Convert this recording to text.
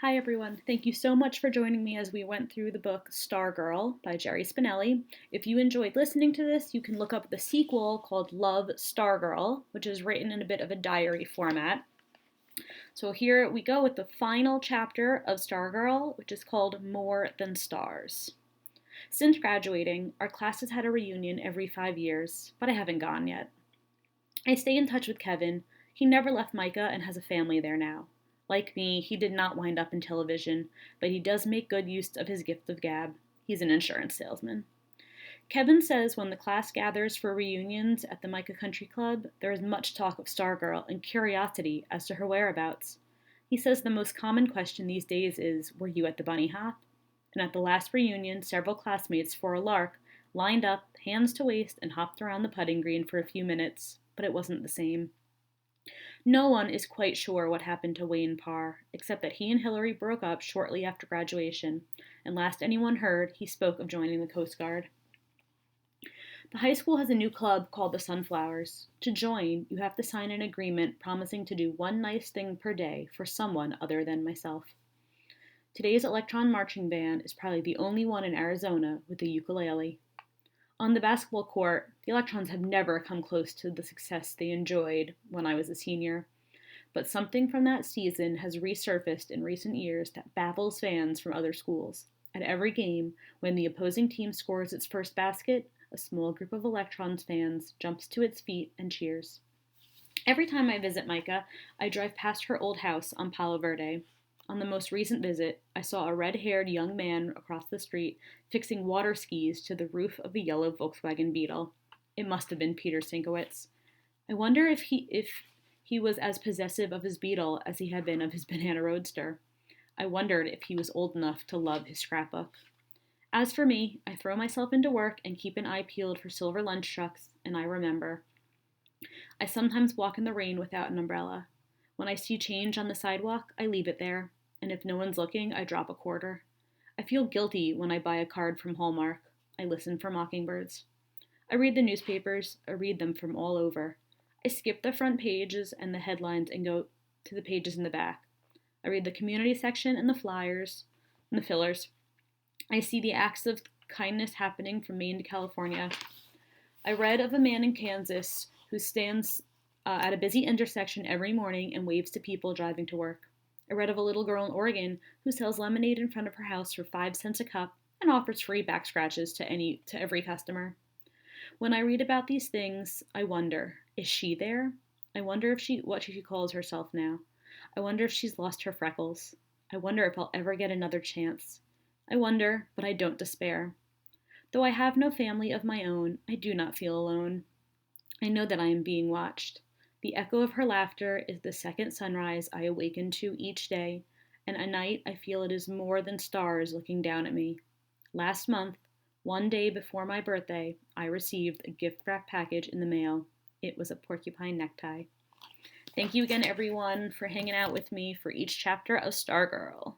Hi everyone, thank you so much for joining me as we went through the book Stargirl by Jerry Spinelli. If you enjoyed listening to this, you can look up the sequel called Love Stargirl, which is written in a bit of a diary format. So here we go with the final chapter of Stargirl, which is called More Than Stars. Since graduating, our class has had a reunion every 5 years, but I haven't gone yet. I stay in touch with Kevin. He never left Micah and has a family there now. Like me, he did not wind up in television, but he does make good use of his gift of gab. He's an insurance salesman. Kevin says when the class gathers for reunions at the Micah Country Club, there is much talk of Stargirl and curiosity as to her whereabouts. He says the most common question these days is, "Were you at the bunny hop?" And at the last reunion, several classmates, for a lark, lined up, hands to waist, and hopped around the putting green for a few minutes, but it wasn't the same. No one is quite sure what happened to Wayne Parr, except that he and Hillary broke up shortly after graduation, and last anyone heard, he spoke of joining the Coast Guard. The high school has a new club called the Sunflowers. To join, you have to sign an agreement promising to do one nice thing per day for someone other than myself. Today's Electron Marching Band is probably the only one in Arizona with a ukulele. On the basketball court, the Electrons have never come close to the success they enjoyed when I was a senior. But something from that season has resurfaced in recent years that baffles fans from other schools. At every game, when the opposing team scores its first basket, a small group of Electrons fans jumps to its feet and cheers. Every time I visit Micah, I drive past her old house on Palo Verde. On the most recent visit, I saw a red-haired young man across the street fixing water skis to the roof of the yellow Volkswagen Beetle. It must have been Peter Sinkowitz. I wonder if he was as possessive of his Beetle as he had been of his Banana Roadster. I wondered if he was old enough to love his scrapbook. As for me, I throw myself into work and keep an eye peeled for silver lunch trucks, and I remember. I sometimes walk in the rain without an umbrella. When I see change on the sidewalk, I leave it there, and if no one's looking, I drop a quarter. I feel guilty when I buy a card from Hallmark. I listen for mockingbirds. I read the newspapers. I read them from all over. I skip the front pages and the headlines and go to the pages in the back. I read the community section and the flyers and the fillers. I see the acts of kindness happening from Maine to California. I read of a man in Kansas who stands at a busy intersection every morning and waves to people driving to work. I read of a little girl in Oregon who sells lemonade in front of her house for 5 cents a cup and offers free back scratches to every customer. When I read about these things, I wonder, is she there? I wonder what she calls herself now. I wonder if she's lost her freckles. I wonder if I'll ever get another chance. I wonder, but I don't despair. Though I have no family of my own, I do not feel alone. I know that I am being watched. The echo of her laughter is the second sunrise I awaken to each day, and at night I feel it is more than stars looking down at me. Last month, one day before my birthday, I received a gift wrap package in the mail. It was a porcupine necktie. Thank you again, everyone, for hanging out with me for each chapter of Stargirl.